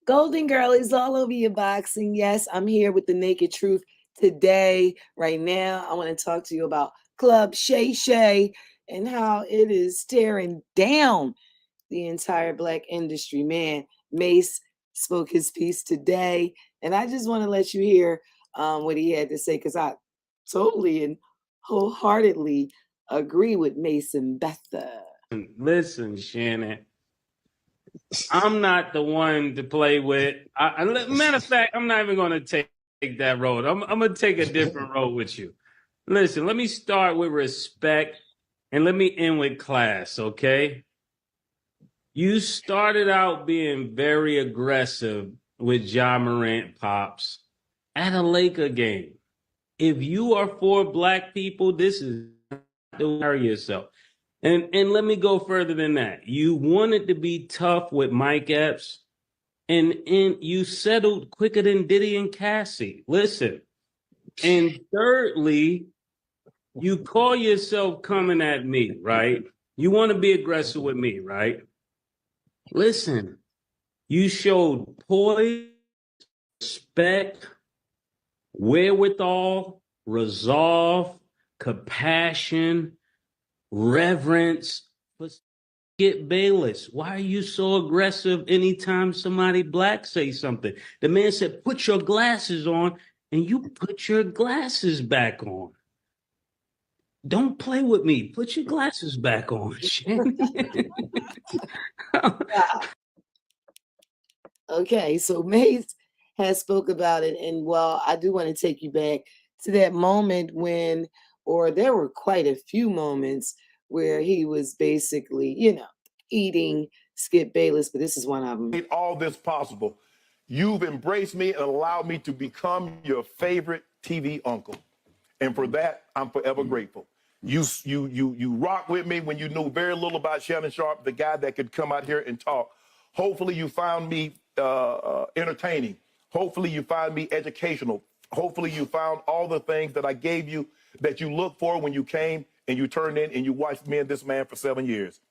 Golden Girl is all over your boxing. Yes, I'm here with the naked truth today. Right now, I want to talk to you about Club Shay Shay and how it is tearing down the entire black industry. Man, Mace spoke his piece today, and I just want to let you hear what he had to say because I totally and wholeheartedly agree with Mace and Betha. Listen, Shannon, I'm not the one to play with. Matter of fact, I'm not even going to take that road. I'm going to take a different road with you. Listen, let me start with respect and let me end with class, okay? You started out being very aggressive with Ja Morant Pops at a Laker game. If you are for black people, this is not the way to carry yourself. And let me go further than that. You wanted to be tough with Mike Epps, and you settled quicker than Diddy and Cassie. Listen. And thirdly, you call yourself coming at me, right? You want to be aggressive with me, right? Listen, you showed poise, respect, wherewithal, resolve, compassion, reverence for Skip Bayless. Why are you so aggressive anytime somebody black say something? The man said, put your glasses on, and you put your glasses back on. Don't play with me. Put your glasses back on, Shannon. Wow. Okay, so Mace has spoke about it, and well, I do want to take you back to that moment when, or there were quite a few moments where he was basically, eating Skip Bayless, but this is one of them. Made all this possible. You've embraced me and allowed me to become your favorite TV uncle. And for that, I'm forever grateful. You rock with me when you knew very little about Shannon Sharpe, the guy that could come out here and talk. Hopefully you found me entertaining. Hopefully you found me educational. Hopefully you found all the things that I gave you that you looked for when you came and you turned in and you watched me and this man for 7 years.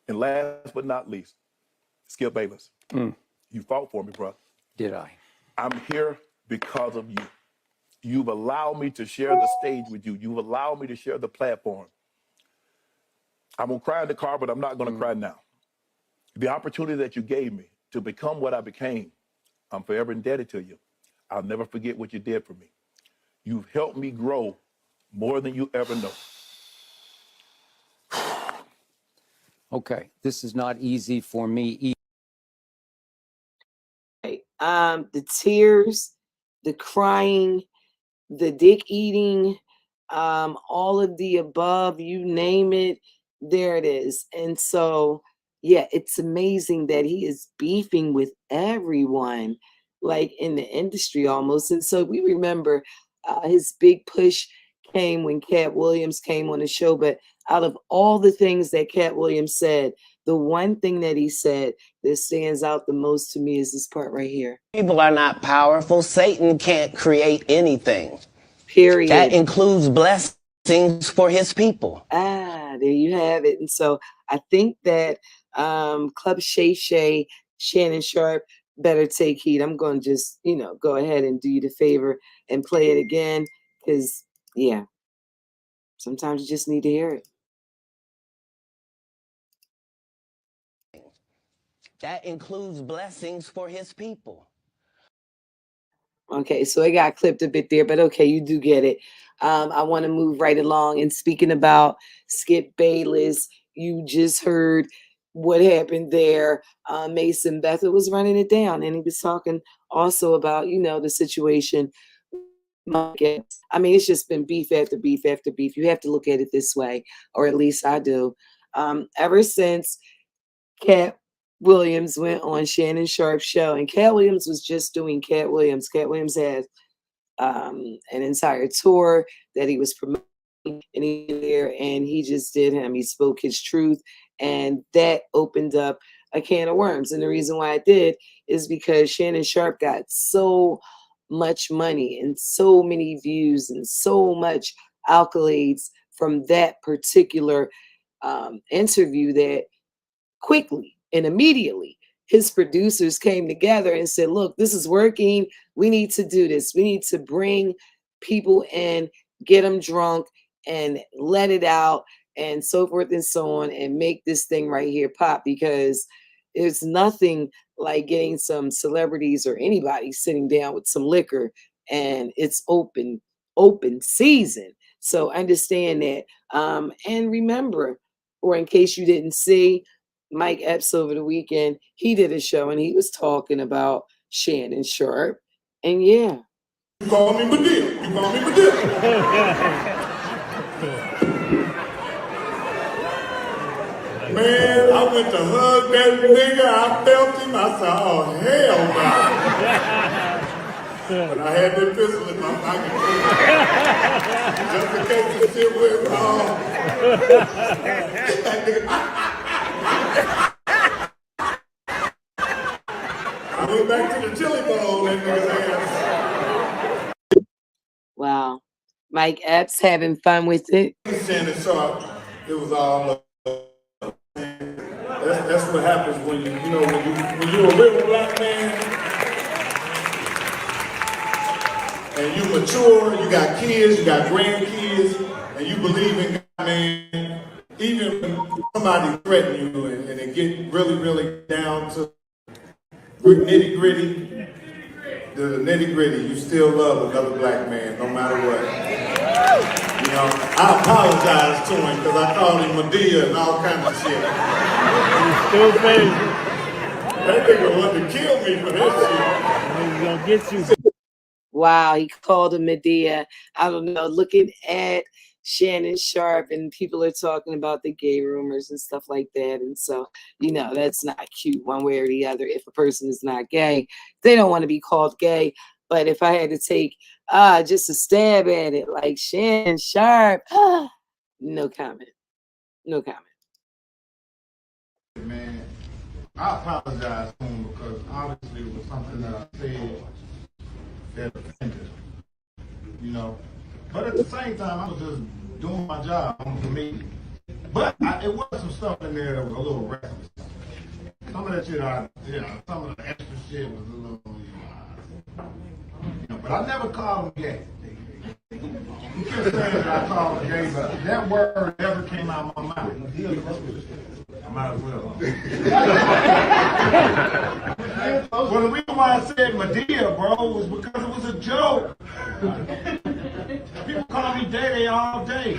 And last but not least, Skip Bayless. You fought for me, bro. Did I? I'm here because of you. You've allowed me to share the stage with you. You've allowed me to share the platform. I'm going to cry in the car, but I'm not going to cry now. The opportunity that you gave me to become what I became, I'm forever indebted to you. I'll never forget what you did for me. You've helped me grow more than you ever know. Okay, this is not easy for me either. The tears, the crying, the dick eating, all of the above, you name it, there it is. And so, yeah, it's amazing that he is beefing with everyone, like in the industry almost. And so we remember his big push came when Cat Williams came on the show. But out of all the things that Cat Williams said, the one thing that he said that stands out the most to me is this part right here. People are not powerful. Satan can't create anything. Period. That includes blessings for his people. There you have it. And so I think that Club Shay Shay, Shannon Sharpe, better take heed. I'm going to just, go ahead and do you the favor and play it again because, yeah, sometimes you just need to hear it. That includes blessings for his people. Okay, so it got clipped a bit there, but okay, you do get it. I want to move right along. And speaking about Skip Bayless, you just heard what happened there. Mason Bethel was running it down, and he was talking also about, the situation. I mean, it's just been beef after beef after beef. You have to look at it this way, or at least I do. Ever since Cat Williams went on Shannon Sharpe's show, and Cat Williams was just doing Cat Williams. Cat Williams had an entire tour that he was promoting in here, and he just did him. He spoke his truth, and that opened up a can of worms. And the reason why I did is because Shannon Sharpe got so much money and so many views and so much accolades from that particular interview that quickly and immediately his producers came together and said, look, this is working. We need to do this. We need to bring people in, get them drunk and let it out and so forth and so on and make this thing right here pop, because there's nothing like getting some celebrities or anybody sitting down with some liquor and it's open season. So understand that. And remember, or in case you didn't see, Mike Epps over the weekend, he did a show and he was talking about Shannon Sharpe. And yeah. You call me Medea. You call me Medea. Man, I went to hug that nigga. I felt him. I said, oh, hell no. But I had that pistol in my pocket. Just in case the shit went wrong. I went back to the chili bowl, that nigga's ass. Wow. Mike Epps having fun with it. Shannon Sharpe, it was all that's what happens when you're a real black man and you mature, you got kids, you got grandkids, and you believe in God, man. Even when somebody threatens you and it get really, really down to nitty gritty, the nitty gritty, you still love another black man, no matter what. You know, I apologize to him because I called him Medea and all kinds of shit. Stupid. That nigga wanted to kill me for that shit. He's gonna get you. Wow, he called him Medea. I don't know. Looking at Shannon Sharpe and people are talking about the gay rumors and stuff like that. And so, that's not cute one way or the other. If a person is not gay, they don't want to be called gay. But if I had to take just a stab at it, like Shannon Sharpe, no comment. No comment. Man, I apologize to him because obviously it was something that I said that offended, But at the same time, I was just doing my job. I'm a comedian. But it was some stuff in there that was a little reckless. Some of that shit, some of the extra shit was a little, but I never called him gay. You keep saying that I called him gay, but that word never came out of my mouth. I might as well. Well, the reason why I said Medea, bro, was because it was a joke. People call me Daddy all day.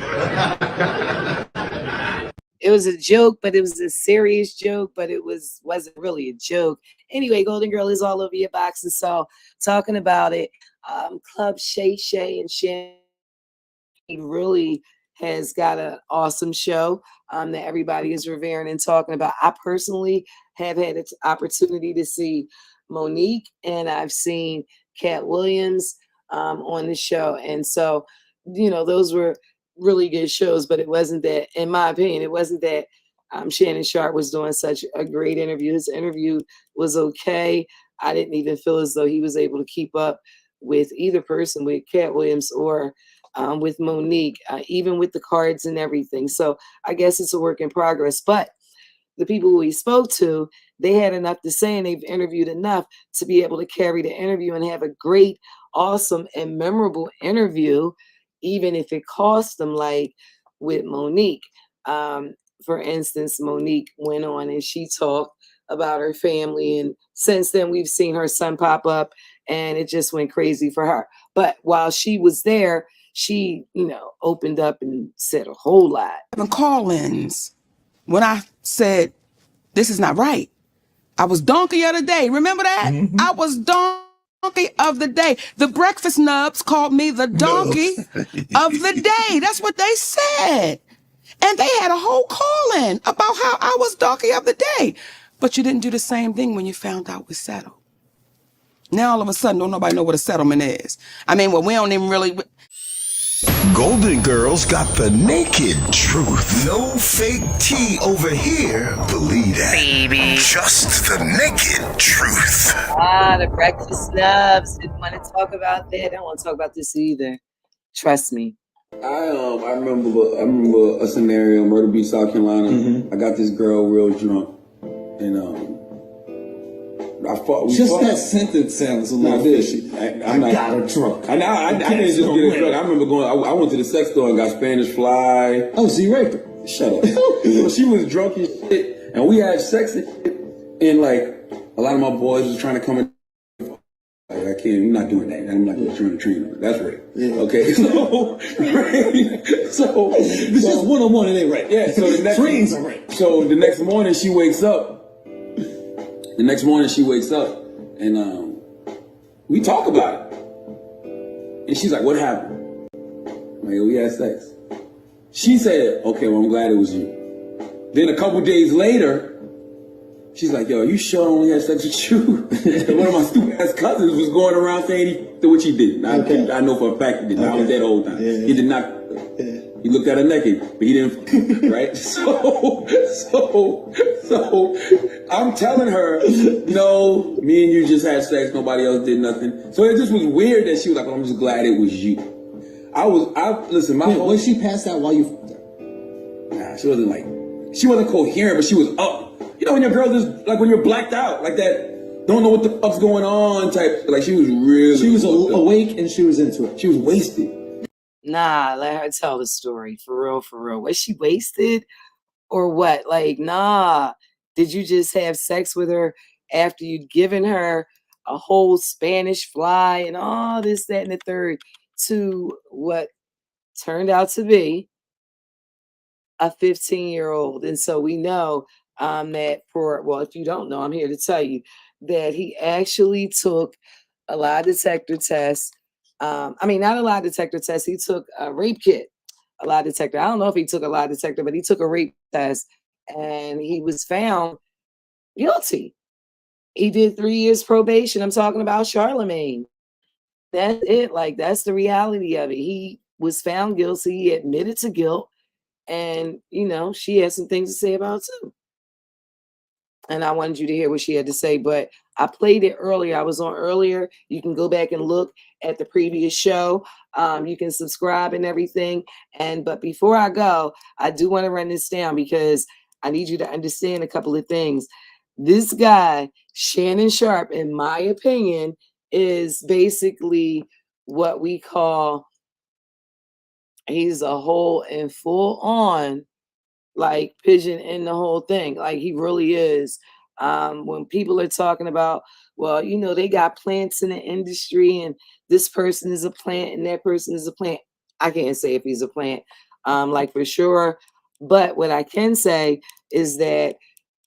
It was a joke, but it was a serious joke, but it wasn't really a joke. Anyway, Golden Girl is all over your box. And so talking about it, Club Shay Shay and Shannon really has got an awesome show that everybody is revering and talking about. I personally have had an opportunity to see Monique and I've seen Cat Williams on the show. And so, those were really good shows, but it wasn't that, in my opinion, it wasn't that Shannon Sharpe was doing such a great interview. His interview was okay. I didn't even feel as though he was able to keep up with either person, with Cat Williams or with Monique, even with the cards and everything. So I guess it's a work in progress. But the people who he spoke to, they had enough to say and they've interviewed enough to be able to carry the interview and have a great, awesome, and memorable interview, even if it cost them, like with Monique. For instance, Monique went on and she talked about her family. And since then, we've seen her son pop up and it just went crazy for her. But while she was there, she, opened up and said a whole lot. Call-ins when I said, this is not right. I was donkey of the day. Remember that? Mm-hmm. I was donkey of the day. The breakfast nubs called me the donkey of the day. That's what they said. And they had a whole call-in about how I was donkey of the day. But you didn't do the same thing when you found out we settled. Now all of a sudden, don't nobody know what a settlement is. I mean, well, we don't even really... Golden Girls got the naked truth. No fake tea over here. Believe that. Baby. Just the naked truth. The breakfast snubs. Didn't want to talk about that. I don't want to talk about this either. Trust me. I remember a scenario in Myrtle Beach, South Carolina. Mm-hmm. I got this girl real drunk, and That sentence sounds a little fishy. I got her drunk. I didn't just get her drunk. I remember I went to the sex store and got Spanish Fly. Oh, so you raped her? Shut up. She was drunk as shit, and we had sex and like a lot of my boys was trying to come in. Like, I can't, you're not doing that. I'm not going to turn the train on. That's right. Yeah. Okay. So it's just one-on-one, it ain't right. Yeah. So the next trains are right. So the next morning she wakes up. And we talk about it. And she's like, "What happened?" I'm like, "We had sex." She said, "Okay, well, I'm glad it was you." Then a couple days later, she's like, "Yo, you sure I only had sex with you?" And one of my stupid ass cousins was going around saying he did what he did. I know for a fact he did. I was there the whole time. Yeah. He did not. He looked at her naked, but he didn't. Right? So I'm telling her, "No, me and you just had sex. Nobody else did nothing." So it just was weird that she was like, "Oh, I'm just glad it was you." Listen. Was she passed out while you fucked her? Nah, she wasn't coherent, but she was up. You know when your girl just, like when you're blacked out, like that, don't know what the fuck's going on type. Like she was really. She was awake and she was into it. She was wasted. Nah, let her tell the story. For real. Was she wasted or what? Like, nah. Did you just have sex with her after you'd given her a whole Spanish Fly and all this, that, and the third to what turned out to be a 15-year-old? And so we know that if you don't know, I'm here to tell you that he actually took a lie detector test. Not a lie detector test. He took a rape kit, a lie detector. I don't know if he took a lie detector, but he took a rape test and he was found guilty. He did 3 years probation. I'm talking about Charlemagne. That's it. Like, that's the reality of it. He was found guilty. He admitted to guilt. And, she had some things to say about it too. And I wanted you to hear what she had to say, but I played it earlier. I was on earlier. You can go back and look at the previous show. You can subscribe and everything. But before I go, I do want to run this down because I need you to understand a couple of things. This guy, Shannon Sharpe, in my opinion, is basically what we call, he's a whole and full on like pigeon in the whole thing. Like he really is. When people are talking about, well, they got plants in the industry and this person is a plant and that person is a plant. I can't say if he's a plant, like for sure. But what I can say is that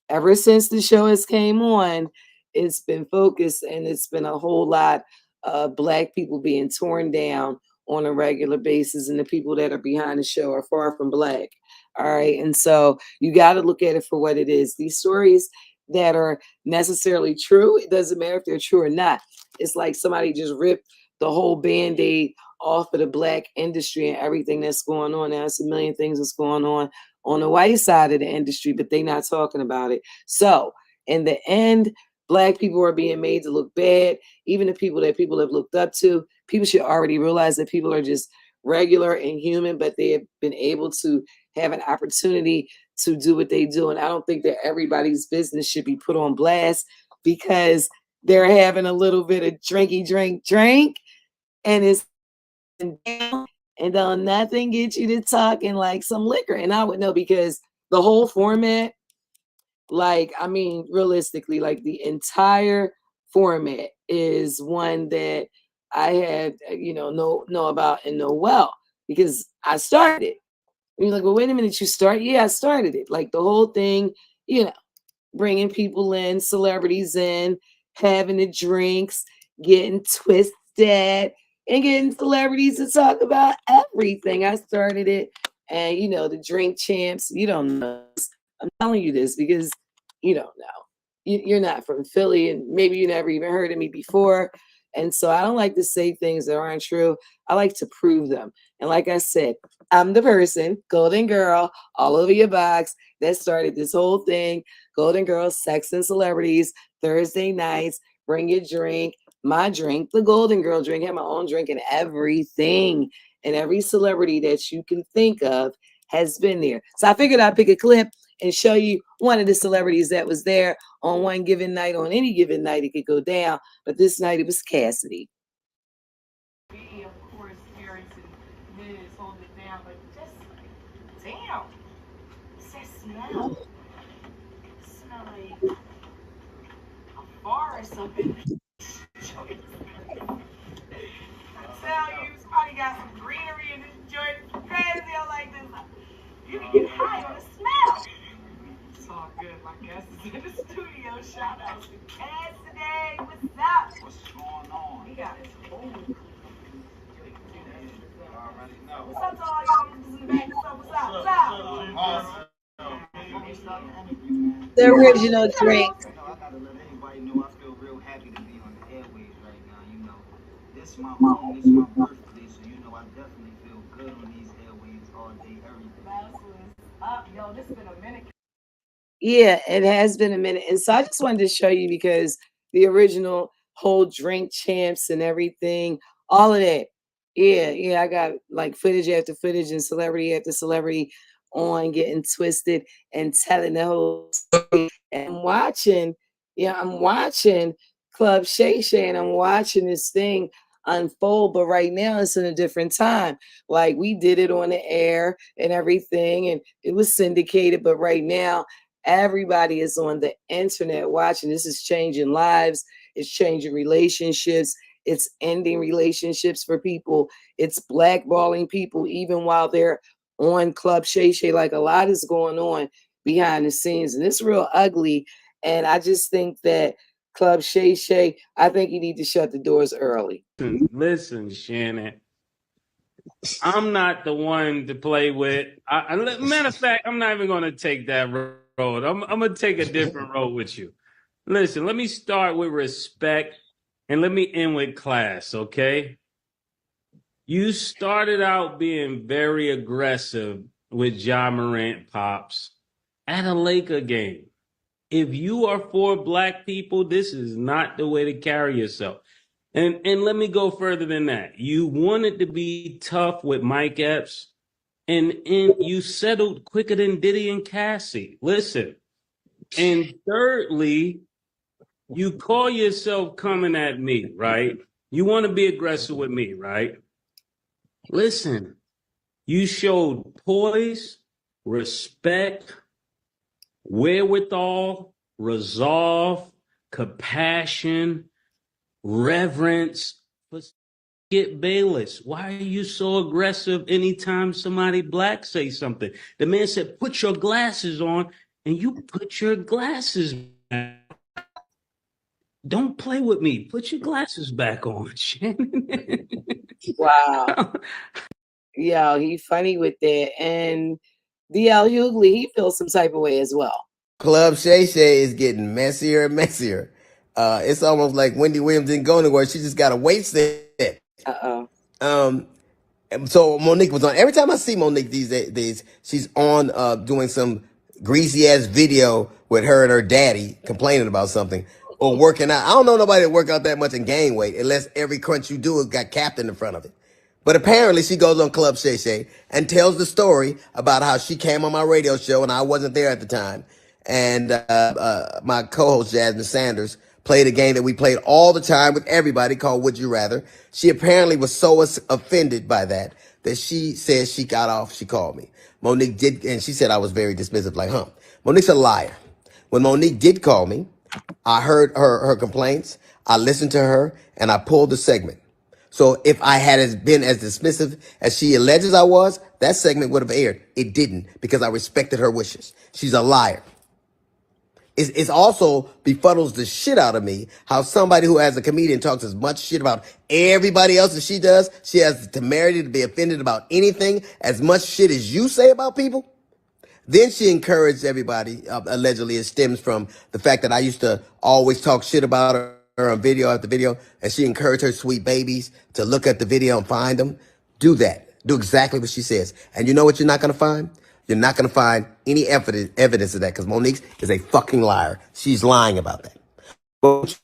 ever since the show has came on, it's been focused and it's been a whole lot of Black people being torn down on a regular basis, and the people that are behind the show are far from Black. All right. And so you got to look at it for what it is. These stories that are necessarily true, it doesn't matter if they're true or not. It's like somebody just ripped the whole Band-Aid off of the Black industry and everything that's going on. Now, it's a million things that's going on the white side of the industry, but they're not talking about it. So in the end, Black people are being made to look bad. Even the people that people have looked up to, people should already realize that people are just regular and human, but they have been able to have an opportunity to do what they do. And I don't think that everybody's business should be put on blast because they're having a little bit of drink, and it's down, and don't nothing get you to talking like some liquor. And I would know because the whole format, realistically, like the entire format is one that I had, know about and know well because I started it. And you're like, well, wait a minute, you start? Yeah, I started it. Like the whole thing, bringing people in, celebrities in, having the drinks, getting twisted, and getting celebrities to talk about everything. I started it, and the drink champs. You don't know. I'm telling you this because you don't know. You're not from Philly, and maybe you never even heard of me before. And so I don't like to say things that aren't true. I like to prove them. And like I said, I'm the person, Golden Girl, all over your box, that started this whole thing. Golden Girls, Sex and Celebrities, Thursday nights, bring your drink, my drink, the Golden Girl drink, have my own drink and everything. And every celebrity that you can think of has been there. So I figured I'd pick a clip and show you one of the celebrities that was there on one given night. On any given night, it could go down, but this night it was Cassidy. Of course, Harris and Liz hold it down, but just like, damn, what's that smell? It smell like a forest up in the joint. I tell you, somebody got some greenery in this joint. It's crazy. I'm like this. You can get high on the smell. It's all good. My guest is in the studio. Shout out to Cassidy. What's up? What's going on? We got his old. What's up to all y'all niggas in the back? What's up? The original drink. I gotta let everybody know I feel real happy to be on the airwaves right now. This is my home, this is my birthday, so I definitely feel good on these airwaves all day, every day. That's what's up, yo. This has been a minute. Yeah, it has been a minute. And so I just wanted to show you because the original whole drink champs and everything, all of that. Yeah, I got like footage after footage and celebrity after celebrity on getting twisted and telling the whole story. And I'm watching Club Shay Shay and I'm watching this thing unfold, but right now it's in a different time. Like we did it on the air and everything, and it was syndicated, but right now everybody is on the internet watching. This is changing lives, it's changing relationships, it's ending relationships for people, it's blackballing people even while they're on Club Shay Shay. Like a lot is going on behind the scenes, and it's real ugly. And I just think that Club Shay Shay, I think you need to shut the doors early. Listen, Shannon, I'm not the one to play with. Matter of fact, I'm not even going to take that road. I'm going to take a different road with you. Listen, let me start with respect and let me end with class, okay? You started out being very aggressive with Ja Morant Pops at a Laker game. If you are for black people, this is not the way to carry yourself. And let me go further than that. You wanted to be tough with Mike Epps, and you settled quicker than Diddy and Cassie. Listen. And thirdly, you call yourself coming at me, right? You want to be aggressive with me, right? Listen, you showed poise, respect, wherewithal, resolve, compassion, reverence for Skip Bayless. Why are you so aggressive anytime somebody black say something? The man said, put your glasses on, and you put your glasses back. Don't play with me. Put your glasses back on, Shannon. Wow. Yo, he funny with that. And DL Hughley, he feels some type of way as well. Club Shay Shay is getting messier and messier. It's almost like Wendy Williams didn't go anywhere. She just got a weight set. So Monique was on. Every time I see Monique these days, she's on doing some greasy ass video with her and her daddy complaining about something or working out. I don't know nobody that work out that much and gain weight unless every crunch you do has got Captain in front of it. But apparently she goes on Club Shay Shay and tells the story about how she came on my radio show and I wasn't there at the time. And my co-host Jasmine Sanders played a game that we played all the time with everybody called Would You Rather. She apparently was so offended by that she says she got off. She called me. Monique did, and she said I was very dismissive, like, Monique's a liar. When Monique did call me, I heard her complaints. I listened to her, and I pulled the segment. So if I had been as dismissive as she alleges I was, that segment would have aired. It didn't because I respected her wishes. She's a liar. It's also befuddles the shit out of me how somebody who as a comedian talks as much shit about everybody else as she does, she has the temerity to be offended about anything as much shit as you say about people. Then she encouraged everybody, allegedly it stems from the fact that I used to always talk shit about her on video after video, and she encouraged her sweet babies to look at the video and find them. Do that. Do exactly what she says. And you know what you're not going to find? You're not going to find any evidence of that because Monique is a fucking liar. She's lying about that. But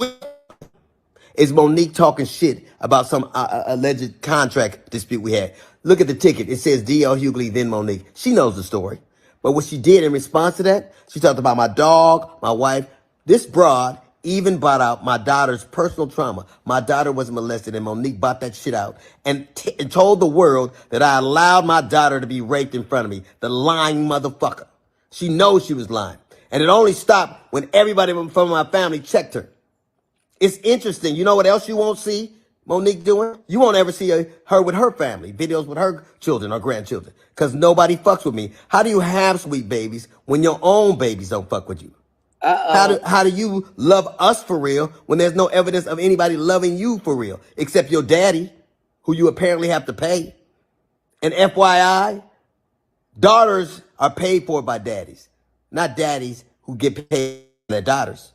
is Monique talking shit about some alleged contract dispute we had? Look at the ticket. It says D.L. Hughley, then Monique. She knows the story. But what she did in response to that, she talked about my dog, my wife. This broad even brought out my daughter's personal trauma. My daughter was molested, and Monique brought that shit out and told the world that I allowed my daughter to be raped in front of me. The lying motherfucker. She knows she was lying. And it only stopped when everybody from my family checked her. It's interesting. You know what else you won't see Monique doing? You won't ever see her with her family, videos with her children or grandchildren, because nobody fucks with me. How do you have sweet babies when your own babies don't fuck with you? How do you love us for real when there's no evidence of anybody loving you for real, except your daddy, who you apparently have to pay? And FYI, daughters are paid for by daddies, not daddies who get paid for their daughters.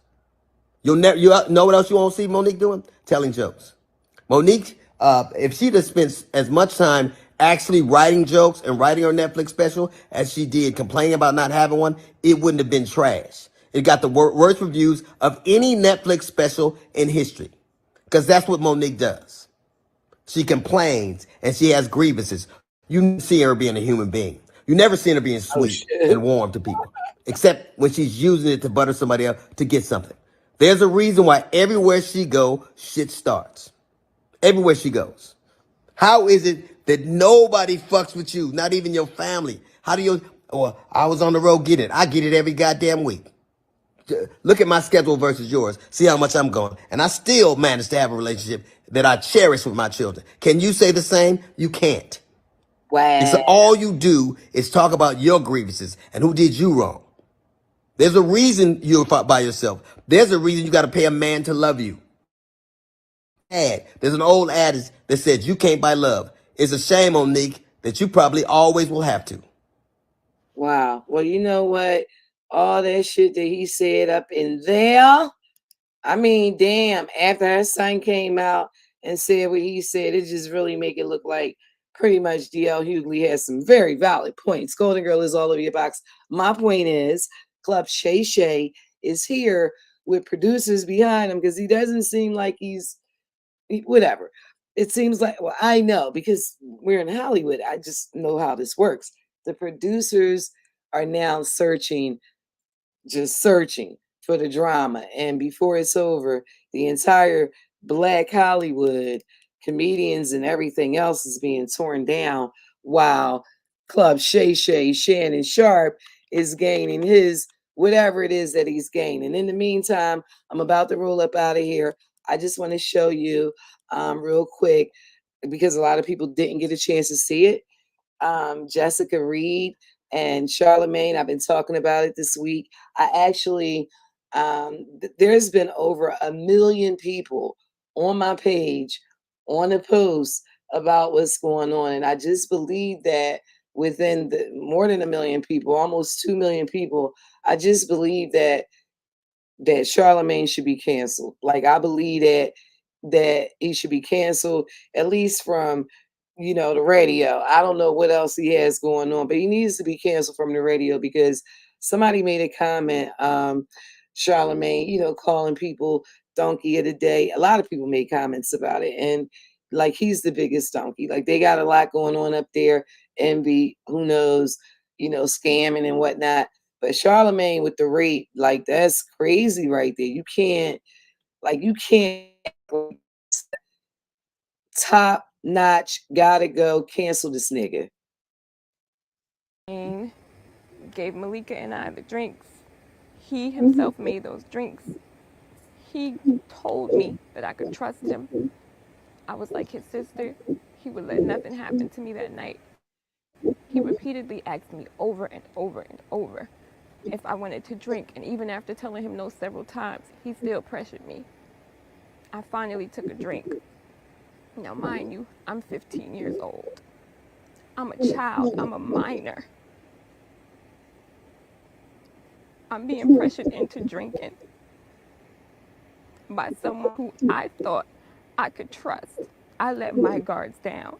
You know what else you won't see Monique doing? Telling jokes. Monique, if she'd have spent as much time actually writing jokes and writing her Netflix special as she did complaining about not having one, it wouldn't have been trash. It got the worst reviews of any Netflix special in history, because that's what Monique does. She complains and she has grievances. You never see her being a human being. You never see her being sweet and warm to people, except when she's using it to butter somebody up to get something. There's a reason why everywhere she goes, shit starts. Everywhere she goes. How is it that nobody fucks with you, not even your family? How do you, or I was on the road getting it. I get it every goddamn week. Look at my schedule versus yours. See how much I'm going. And I still manage to have a relationship that I cherish with my children. Can you say the same? You can't. Wow. And so all you do is talk about your grievances and who did you wrong. There's a reason you're by yourself. There's a reason you got to pay a man to love you. There's an old adage that says you can't buy love. It's a shame, Monique, that you probably always will have to. Wow. Well, you know what? All that shit that he said up in there. I mean, damn, after her son came out and said what he said, it just really make it look like pretty much DL Hughley has some very valid points. Golden Girl is all over your box. My point is, Club Shay Shay is here with producers behind him because he doesn't seem like he's whatever. It seems like, well, I know because we're in Hollywood. I just know how this works. The producers are now just searching for the drama. And before it's over, the entire Black Hollywood, comedians and everything else is being torn down while Club Shay Shay, Shannon Sharpe is gaining his whatever it is that he's gaining. In the meantime, I'm about to roll up out of here. I just want to show you real quick, because a lot of people didn't get a chance to see it. Jessica Reed and Charlemagne, I've been talking about it this week. I actually, there's been over 1 million people on my page on a post about what's going on. And I just believe that within more than 1 million people, almost 2 million people, I just believe that Charlemagne should be canceled. Like, I believe that he should be canceled, at least from, the radio. I don't know what else he has going on, but he needs to be canceled from the radio because somebody made a comment, Charlemagne, calling people donkey of the day. A lot of people made comments about it. And like, he's the biggest donkey. Like, they got a lot going on up there. Envy, who knows, scamming and whatnot. But Charlemagne with the rape, like, that's crazy right there. You can't top notch, gotta go, cancel this nigga. Gave Malika and I the drinks. He himself made those drinks. He told me that I could trust him. I was like his sister. He would let nothing happen to me that night. He repeatedly asked me over and over and over if I wanted to drink, and even after telling him no several times, he still pressured me. I finally took a drink. Now, mind you, I'm 15 years old. I'm a child. I'm a minor. I'm being pressured into drinking by someone who I thought I could trust. I let my guards down.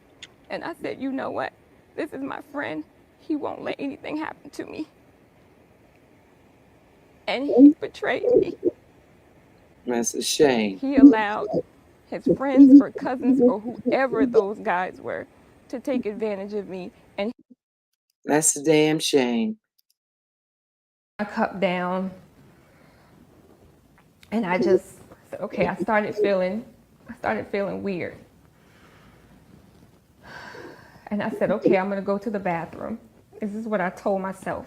And I said, you know what? This is my friend. He won't let anything happen to me. And he betrayed me. That's a shame. He allowed his friends or cousins or whoever those guys were to take advantage of me. And that's a damn shame. cup down, and I just said, okay, I started feeling weird. And I said, okay, I'm gonna go to the bathroom. This is what I told myself.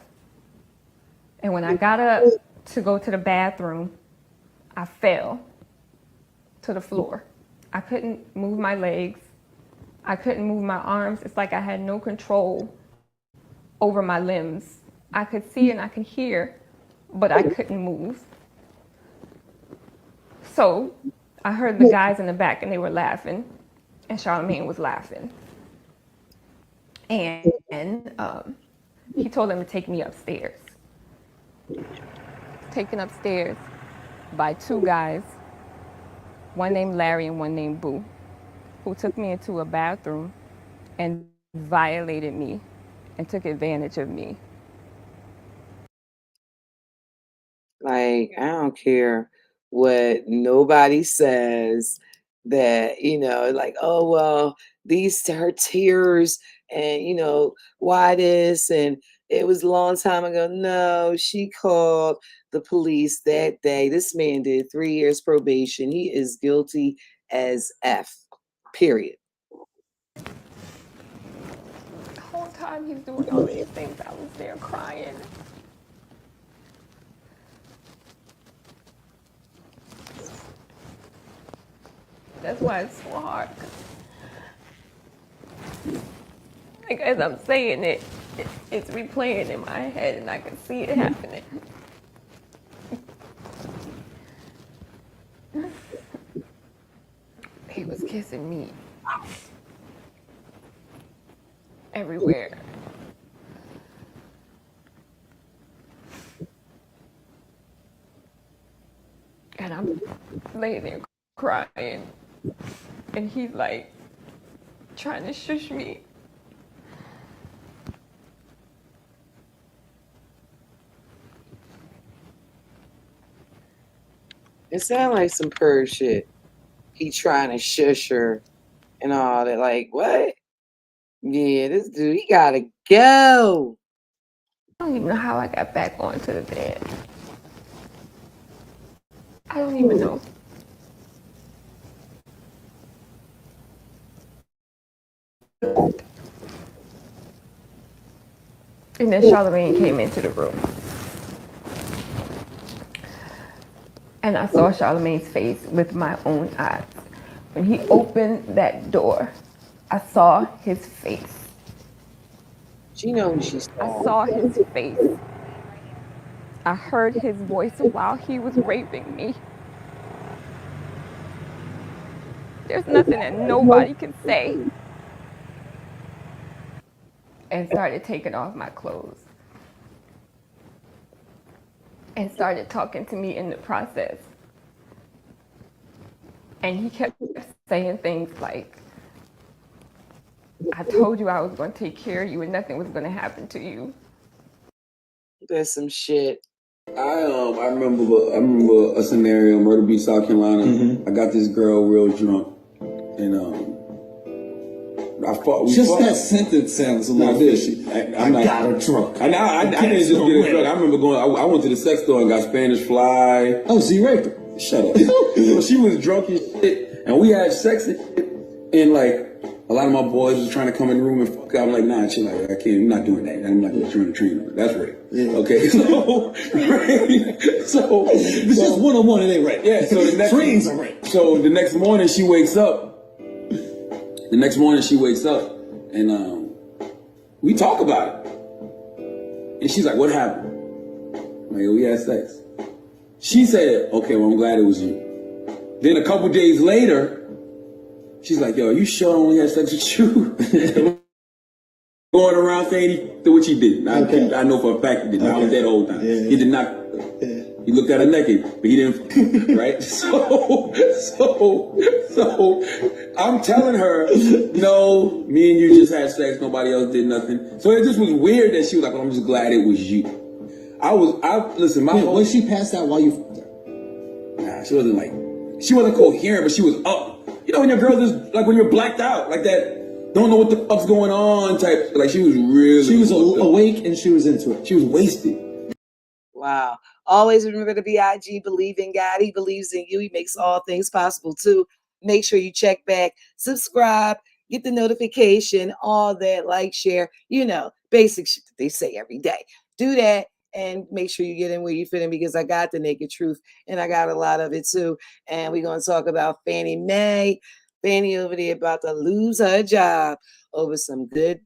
And when I got up to go to the bathroom, I fell to the floor. I couldn't move my legs. I couldn't move my arms. It's like I had no control over my limbs. I could see and I could hear, but I couldn't move. So I heard the guys in the back and they were laughing, and Charlamagne was laughing. And he told them to take me upstairs. Taken upstairs by two guys, one named Larry and one named Boo, who took me into a bathroom and violated me and took advantage of me. Like, I don't care what nobody says, that, like, oh, well, her tears and, why this? And it was a long time ago. No, she called the police that day. This man did 3 years probation. He is guilty as F, period. The whole time he's doing all these things, I was there crying. That's why it's so hard. Like, as I'm saying it, it's replaying in my head and I can see it happening. He was kissing me everywhere. And I'm laying there crying. And he's like trying to shush me. It sounds like some purge shit. He trying to shush her and all that. Like, what? Yeah, this dude, he gotta go. I don't even know how I got back onto the bed. I don't even know. And then Charlamagne came into the room. And I saw Charlamagne's face with my own eyes. When he opened that door, I saw his face. She knows she's I saw his face. I heard his voice while he was raping me. There's nothing that nobody can say. And started taking off my clothes. And started talking to me in the process. And he kept saying things like, I told you I was going to take care of you and nothing was going to happen to you. There's some shit. I remember a scenario in Myrtle Beach, South Carolina. I got this girl real drunk, and that sentence sounds a little fishy. I got her drunk. I didn't just get her drunk. I remember I went to the sex store and got Spanish Fly. Oh, so you raped her? Shut up. So she was drunk as shit, and we had sex and shit, and like a lot of my boys was trying to come in the room and fuck. I'm like, nah, chill out. I can't. I'm not doing that. I'm not trying to train her. That's rape. Yeah. Okay. So, right. So it's just one-on-one. It ain't right. Yeah. So the next trains are right. So the next morning she wakes up. And we talk about it. And she's like, what happened? I'm like, we had sex. She said, okay, well, I'm glad it was you. Then a couple days later, she's like, yo, are you sure I only had sex with you? Going around saying he did what he did. I know for a fact he did not. I was there the whole time. Yeah. He did not. Yeah. He looked at her naked, but he didn't, right? So I'm telling her, no, me and you just had sex, nobody else did nothing. So it just was weird that she was like, well, I'm just glad it was you. Listen, was she passed out while you fucked her? Nah, she wasn't coherent, but she was up. You know when your girl just, like when you're blacked out, like that, don't know what the fuck's going on type. Like she was really. She was awake and she was into it. She was wasted. Wow. Always remember to BIG, believe in God. He believes in you. He makes all things possible too. Make sure you check back, subscribe, get the notification, all that, like, share, basic shit that they say every day. Do that and make sure you get in where you fit in, because I got the naked truth and I got a lot of it too. And we're going to talk about Fannie Mae. Fannie over there about to lose her job over some good.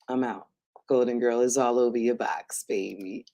I'm out. Golden Girl is all over your box, baby.